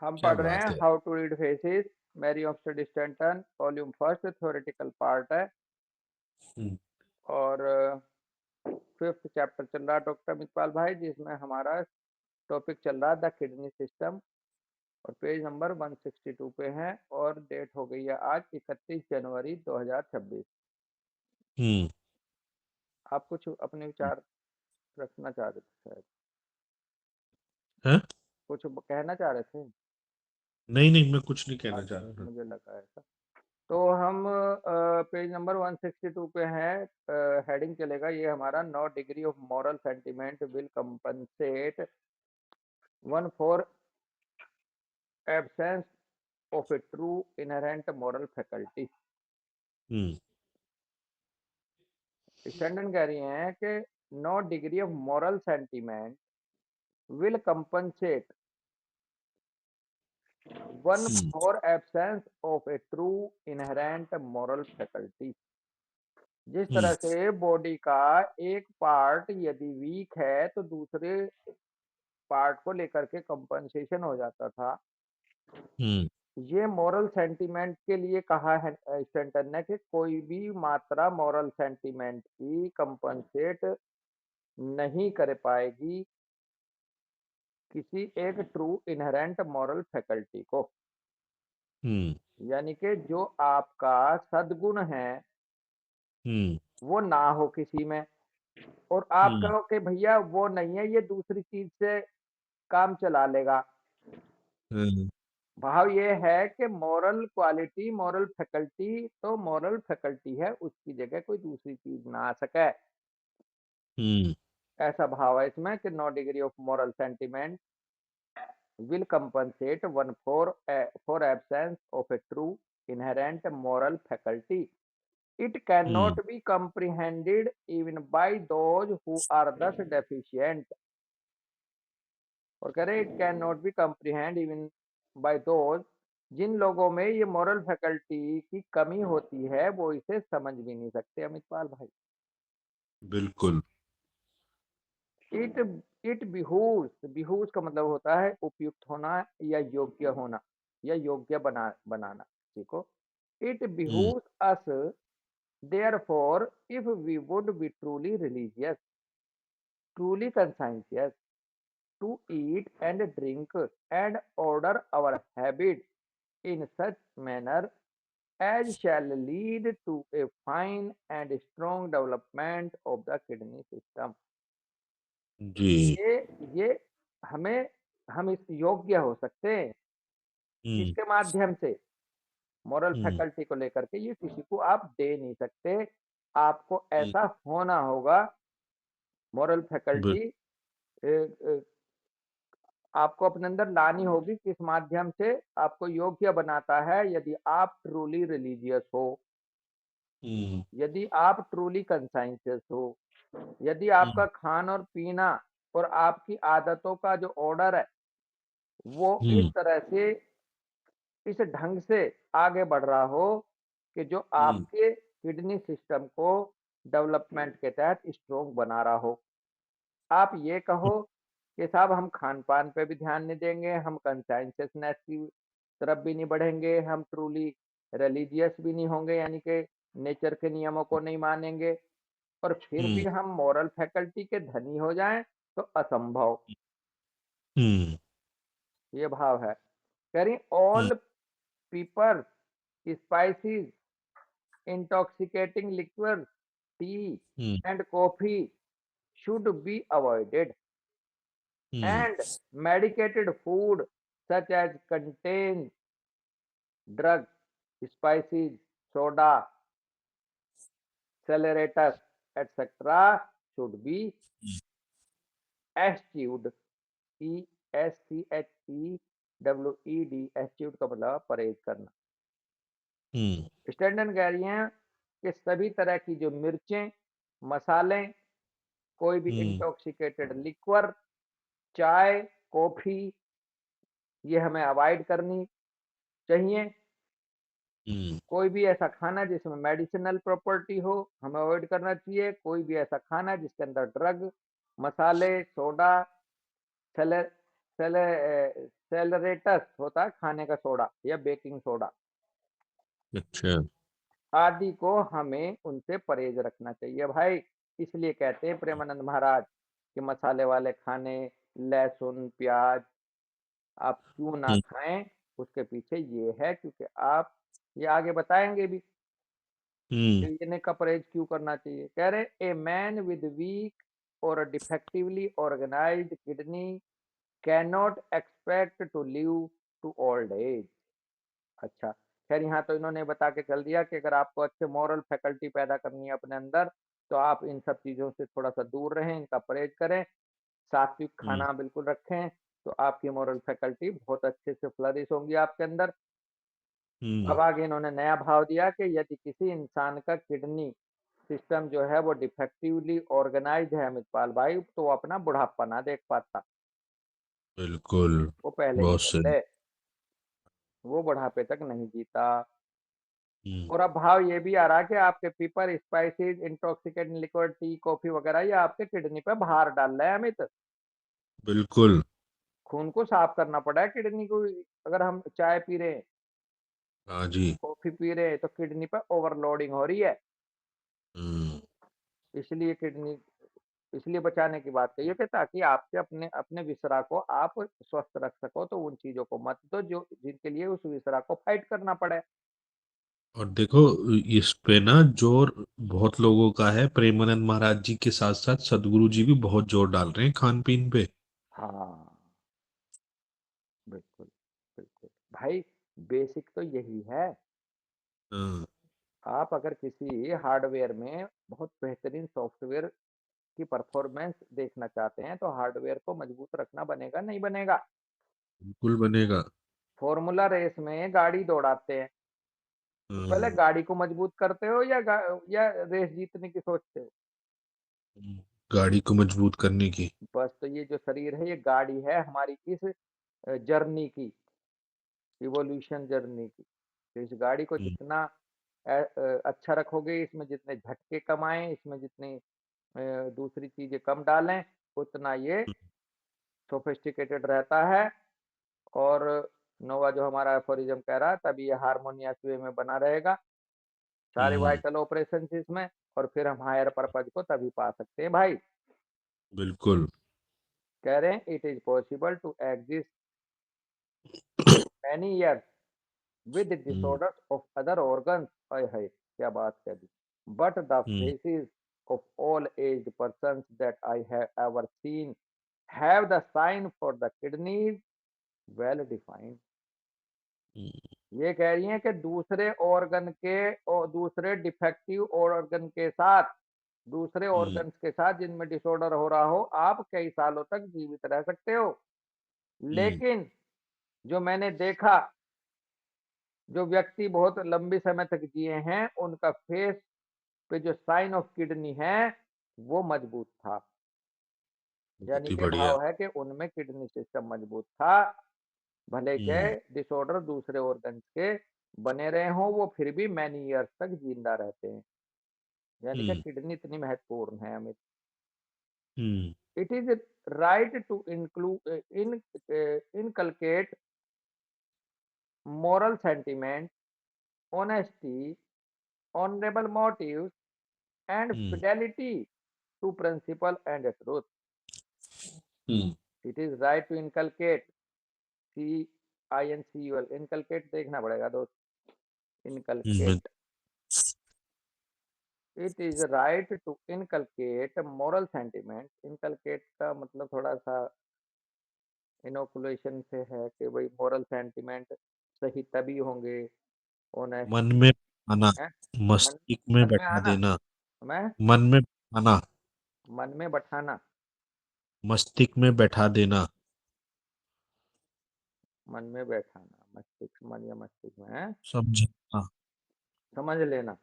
हम क्या पढ़ रहे बात हैं है। How to read faces, Mary Oxford Stanton, volume first, theoretical part है। हम्म, और फिफ्थ चैप्टर चल रहा है डॉक्टर मितपाल भाई, जिसमें हमारा टॉपिक चल रहा है द किडनी सिस्टम। और पेज नंबर 162 पे है और डेट हो गई है आज 31 जनवरी 2026। हम्म, आप कुछ अपने विचार रखना चाह रहे थे शायद, हाँ? कुछ कहना चाह रहे थे। नहीं नहीं, मैं कुछ नहीं कहना चाह अच्छा, रहा था। मुझे लगा ऐसा। तो हम पेज नंबर 162 पे हैं। हेडिंग चलेगा ये हमारा, no degree of moral sentiment will compensate one for absence of a true inherent moral faculty. Hmm, standard कह रही हैं कि no degree of moral sentiment will compensate one hmm, for absence of a true inherent moral faculty. जिस hmm, तरह से body का एक part यदि वीक है तो दूसरे पार्ट को लेकर के कंपनसेशन हो जाता था, हम्म, ये मॉरल सेंटीमेंट के लिए कहा है स्टेंटन ने कि कोई भी मात्रा मॉरल सेंटीमेंट की कंपनसेट नहीं कर पाएगी किसी एक ट्रू इनहेरेंट मॉरल फैकल्टी को। हम्म, यानी कि जो आपका सद्गुण है हम्म, वो ना हो किसी में, और आप हम्म, कहो कि भैया वो नहीं है, ये दूसरी चीज से काम चला लेगा। हम्म, भाव ये है कि मॉरल क्वालिटी, मॉरल फैकल्टी तो मॉरल फैकल्टी है, उसकी जगह कोई दूसरी चीज ना आ सके। हम्म, ऐसा भाव है इसमें कि no degree of moral sentiment will compensate one for absence of a true inherent moral faculty. It hmm, cannot be comprehended even by those who are thus deficient. और कह रहे it can not be comprehend even by those, जिन लोगों में ये moral faculty की कमी होती है वो इसे समझ भी नहीं सकते अमितपाल भाई। बिल्कुल। इट इट बिहूज का मतलब होता है उपयुक्त होना या योग्य होना या योग्य बनाना किसी को। It hmm, behoves us therefore if we would be truly religious, truly conscientious, to eat and drink and order our habits in such manner as shall lead to a fine and strong development of the kidney system। जी। ये ये हमें हम इस योग्य हो सकते हैं हम्म, किसके माध्यम से, मॉरल हम्म, फैकल्टी को लेकर के। ये किसी को आप दे नहीं सकते, आपको हम्म, ऐसा होना होगा। मॉरल बिल- फैकल्टी आपको अपने अंदर लानी होगी, किस माध्यम से आपको योग्य बनाता है, यदि आप ट्रूली रिलीजियस हो, हम्म, यदि आप ट्रूली कंसाइंशियस हो, यदि आपका हम्म, खान और पीना और आपकी आदतों का जो ऑर्डर है वो इस हम्म, तरह से, इस ढंग से आगे बढ़ रहा हो कि जो हम्म, आपके किडनी सिस्टम को डेवलपमेंट के तहत स्ट्रोंग बना रहा हो। आप ये कहो कि साहब हम खान पान पे भी ध्यान नहीं देंगे, हम कंसाइंशियसनेस की तरफ भी नहीं बढ़ेंगे, हम ट्रूली रिलीजियस भी नहीं होंगे, यानी कि नेचर के नियमों को नहीं मानेंगे, और फिर भी हम्म, हम मॉरल फैकल्टी के धनी हो जाएं तो असंभव। हम्म, ये भाव है। कह रही हम्म, ऑल पीपर, spices, intoxicating liquors, tea hmm, and coffee should be avoided, hmm, and medicated food such as contains drugs, spices, soda, accelerators, etc. should be eschewed. ESCHEWED, eschewed का मतलब परहेज करना। हम्म, स्टैंडर्ड कह रही हैं कि सभी तरह की जो मिर्चें, मसाले, कोई भी हम्म, इंटॉक्सिकेटेड लिक्वर, चाय, कॉफी, ये हमें अवॉइड करनी चाहिए। हम्म, कोई भी ऐसा खाना जिसमें मेडिसिनल प्रॉपर्टी हो हमें अवॉइड करना चाहिए। कोई भी ऐसा खाना जिसके अंदर ड्रग, मसाले, सोडा, सेलरेटस होता है खाने का सोडा या बेकिंग सोडा अच्छा। आदि को हमें उनसे परहेज रखना चाहिए भाई। इसलिए कहते हैं प्रेमानंद महाराज कि मसाले वाले खाने, लहसुन प्याज आप क्यों ना हम्म। खाएं। उसके पीछे ये है क्योंकि आप, ये आगे बताएंगे भी हम्म। कि इन्हें का परहेज क्यों करना चाहिए। कह रहे ए मैन विद वीक और defectively organised kidney can not expect to live to old age. अच्छा, खैर यहाँ तो इन्होंने बता के चल दिया कि अगर आपको अच्छे मॉरल फैकल्टी पैदा करनी है अपने अंदर तो आप इन सब चीजों से थोड़ा सा दूर रहें, इनका परहेज करें, सात्विक हम्म। खाना बिल्कुल रखें, तो आपकी मॉरल फैकल्टी बहुत अच्छे से फ्लरिश होंगी आपके अंदर। हम्म। अब आगे इन्होंने नया भाव दिया कि यदि किसी इंसान का किडनी सिस्टम जो है वो डिफेक्टिवली ऑर्गेनाइज है अमितपाल भाई, तो वो अपना बुढ़ापा ना देख पाता, बिल्कुल। वो पहले ही बहुत मर सही। ले, वो बुढ़ापे तक नहीं जीता। हम्म। और अब भाव ये भी आ रहा कि आपके पीपर spices intoxicant liquid tea coffee वगैरह ये आपके किडनी पे भार डाल रहे हैं अमित। बिल्कुल। खून को साफ करना पड़ा है किडनी को। अगर हम चाय पी रहे हैं, हाँ जी। कॉफी पी रहे हैं, तो किडनी पे ओवरलोडिंग हो रही है। हम्म। इसलिए किडनी, इसलिए बचाने की बात कही है कि ताकि आपके अपने अपने विसरा को आप स्वस्थ रख सको, तो उन चीजों को मत दो जो जिनके लिए उस विसरा को फाइट करना पड़े। और देखो, इस पे ना जोर बहुत लोगों का है। प्रेमानंद महाराज जी के साथ साथ सदगुरु जी भी बहुत जोर डाल रहे हैं खान पीन पे। हाँ, बिल्कुल बिल्कुल भाई, बेसिक तो यही है। हाँ, आप अगर किसी हार्डवेयर में बहुत बेहतरीन सॉफ्टवेयर की परफॉर्मेंस देखना चाहते हैं तो हार्डवेयर को मजबूत रखना बनेगा, नहीं बनेगा। बिल्कुल बनेगा। फॉर्मूला रेस में गाड़ी दौड़ाते हैं, तो पहले हाँ, गाड़ी को मजबूत करते हो या रेस जीतने की सोचते हो। गाड़ी को मजबूत करने की। बस, तो ये जो शरीर है ये गाड़ी है हमारी इस जर्नी की, इवोल्यूशन जर्नी की। तो इस गाड़ी को हम्म। जितना अच्छा रखोगे, इसमें जितने झटके कम आए, इसमें जितनी दूसरी चीजें कम डालें, उतना ये सोफिस्टिकेटेड रहता है। और नोवा जो हमारा एफोरिज्म कह रहा है, तभी ये हारमोनियस वे में बना रहेगा, सारे हम्म। वाइटल ऑपरेशन इसमें। और फिर हम हायर पर्पज को तभी पा सकते हैं भाई। बिल्कुल। कह रहे हैं it is possible to exist many years with hmm. disorders of other organs. हाय हाय, क्या बात कह दी। But the hmm. faces of all aged persons that I have ever seen have the sign for the kidneys well defined. हम्म। ये कह रही हैं कि दूसरे ऑर्गन के और दूसरे डिफेक्टिव ऑर्गन के साथ, दूसरे हम्म। ऑर्गन्स के साथ जिनमें डिसऑर्डर हो रहा हो, आप कई सालों तक जीवित रह सकते हो। हम्म। लेकिन जो मैंने देखा, जो व्यक्ति बहुत लंबी समय तक जिए हैं, उनका फेस पे जो साइन ऑफ किडनी है वो मजबूत था। बहुत यानी ही के बढ़िया। भाव है कि उनमें किडनी सिस्टम मजबूत था, भले के हम्म। डिसऑर्डर दूसरे ऑर्गन्स के बने रहे हों, वो फिर भी मैनी ईयर्स तक जिंदा रहते हैं। यानी कि हम्म। किडनी इतनी महत्वपूर्ण है हमें। Hmm. It is right to include in inculcate moral sentiment, honesty, honorable motives, and hmm. fidelity to principle and truth. Hmm. It is right to inculcate, CINCUL, inculcate देखना पड़ेगा दोस्त, हम्म। inculcate. It is right to inculcate moral sentiment. Inculcate का मतलब थोड़ा सा inoculation से है कि भाई moral sentiment सही तभी होंगे, मन ऑनेस्टी में आना, है, मन मस्तिष्क में मन में बैठा आना, देना। मैं मन में आना, मन में बैठाना, मस्तिष्क में बैठा देना। मन में बैठाना, मस्तिष्क मन या मस्तिष्क में है, समझना। समझ लेना,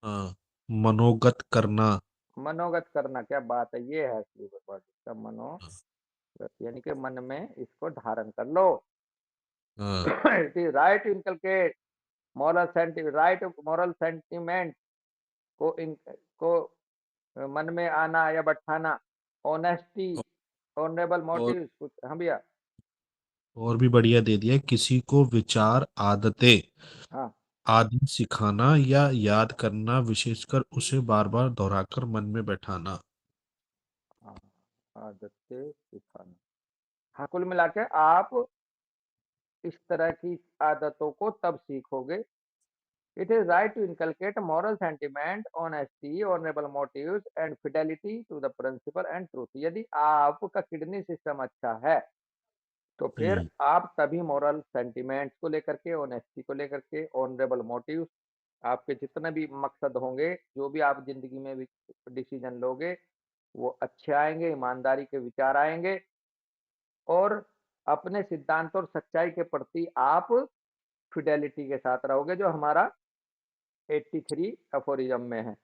हाँ। मनोगत करना। मनोगत करना, क्या बात है, ये है असली वर्ड इसका, मनोगत। यानी कि मन में इसको धारण कर लो। हाँ। It is right inculcate moral sentiment, right moral sentiment को को मन में आना या बैठाना, ऑनेस्टी, ऑनरेबल और मोटिव कुछ, हाँ भैया। और भी बढ़िया दे दिया, किसी को विचार, आदतें हाँ आदि सिखाना या याद करना, विशेषकर उसे बार बार दोहराकर मन में बैठाना। हाँ, आदतें सिखाना। हाँ, कुल मिला के आप इस तरह की आदतों को तब सीखोगे। It is right to inculcate moral sentiment, honesty, honourable motives and fidelity to the principle and truth. यदि आपका किडनी सिस्टम अच्छा है तो फिर हम्म। आप तभी मॉरल सेंटिमेंट्स को लेकर के, ऑनेस्टी को लेकर के, ऑनरेबल मोटिव्स, आपके जितने भी मकसद होंगे, जो भी आप जिंदगी में भी डिसीजन लोगे, वो अच्छे आएंगे, ईमानदारी के विचार आएंगे, और अपने सिद्धांत और सच्चाई के प्रति आप फिडेलिटी के साथ रहोगे, जो हमारा 83 अफोरिज्म में है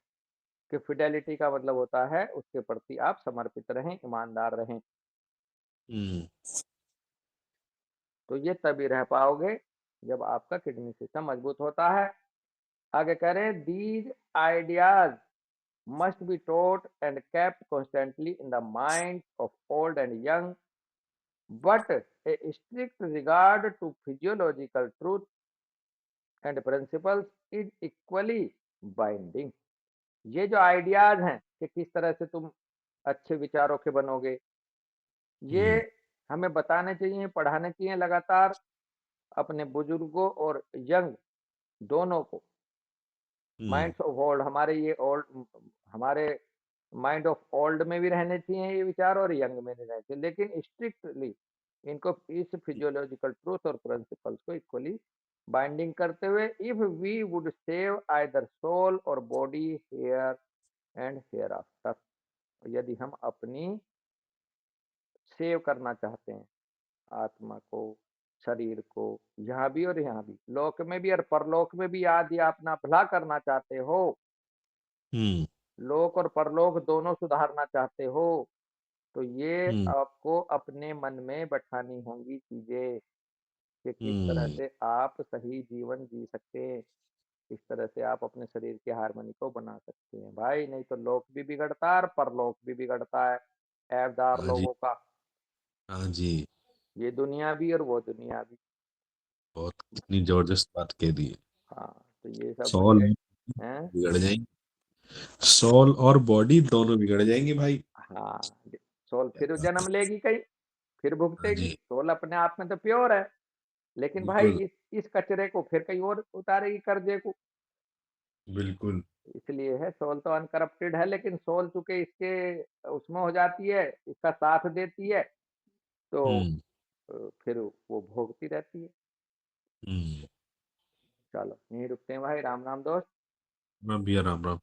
कि फिडेलिटी का मतलब होता है उसके प्रति आप समर्पित रहें, ईमानदार रहें। हम्म। तो ये तभी रह पाओगे जब आपका किडनी सिस्टम मजबूत होता है। आगे कह रहे हैं, these ideas must be taught and kept constantly in the minds of old and young, but a strict regard to physiological truth and principles is equally binding। ये जो आइडियाज हैं कि किस तरह से तुम अच्छे विचारों के बनोगे, ये हम्म। हमें बताने चाहिए, पढ़ाने चाहिए लगातार अपने बुजुर्गों और यंग दोनों को। हम्म। माइंड्स ऑफ ओल्ड, हमारे ये ओल्ड, हमारे माइंड ऑफ ओल्ड में भी रहने चाहिए ये विचार और यंग में भी रहने चाहिए, लेकिन स्ट्रिक्टली इनको इस फिजियोलॉजिकल ट्रूथ और प्रिंसिपल्स को इक्वली बाइंडिंग करते हुए, if we would save either soul और body here and hereafter. यदि हम अपनी सेव करना चाहते हैं, आत्मा को, शरीर को, यहाँ भी और यहाँ भी, लोक में भी और परलोक में भी, यदि अपना भला करना चाहते हो, हम्म। लोक और परलोक दोनों सुधारना चाहते हो, तो ये हम्म। आपको अपने मन में बैठानी होंगी चीजें कि किस तरह हम्म। से आप सही जीवन जी सकते हैं, किस तरह से आप अपने शरीर की हारमोनी को बना सकते हैं भाई। नहीं तो लोक भी बिगड़ता है और परलोक भी बिगड़ता है, ऐबदार हाँ जी। लोगों का। हाँ जी। ये दुनिया भी और वो दुनिया भी। बहुत कितनी जबरदस्त बात कह दी है। हाँ, तो ये सब सॉल भैया हैं। बिगड़ जाएंगे, सॉल और बॉडी दोनों बिगड़ जाएंगे भाई। हाँ, सोल क्या फिर बात जन्म है। लेगी कहीं, फिर हाँ भुगतेगी। जी। सोल अपने आप में तो प्योर है, लेकिन भाई बिल्कुल। इस कचरे को फिर कहीं और उतारेगी कर्जे को। बिल्कुल। इसलिए है, सोल तो अनकरप्टेड है, लेकिन सोल चूंकि इसके उसमें हो जाती है, इसका साथ देती है, तो हम्म। फिर वो भोगती रहती है। हम्म। चलो यहीं रुकते हैं भाई, राम राम दोस्त। मैं भी आराम।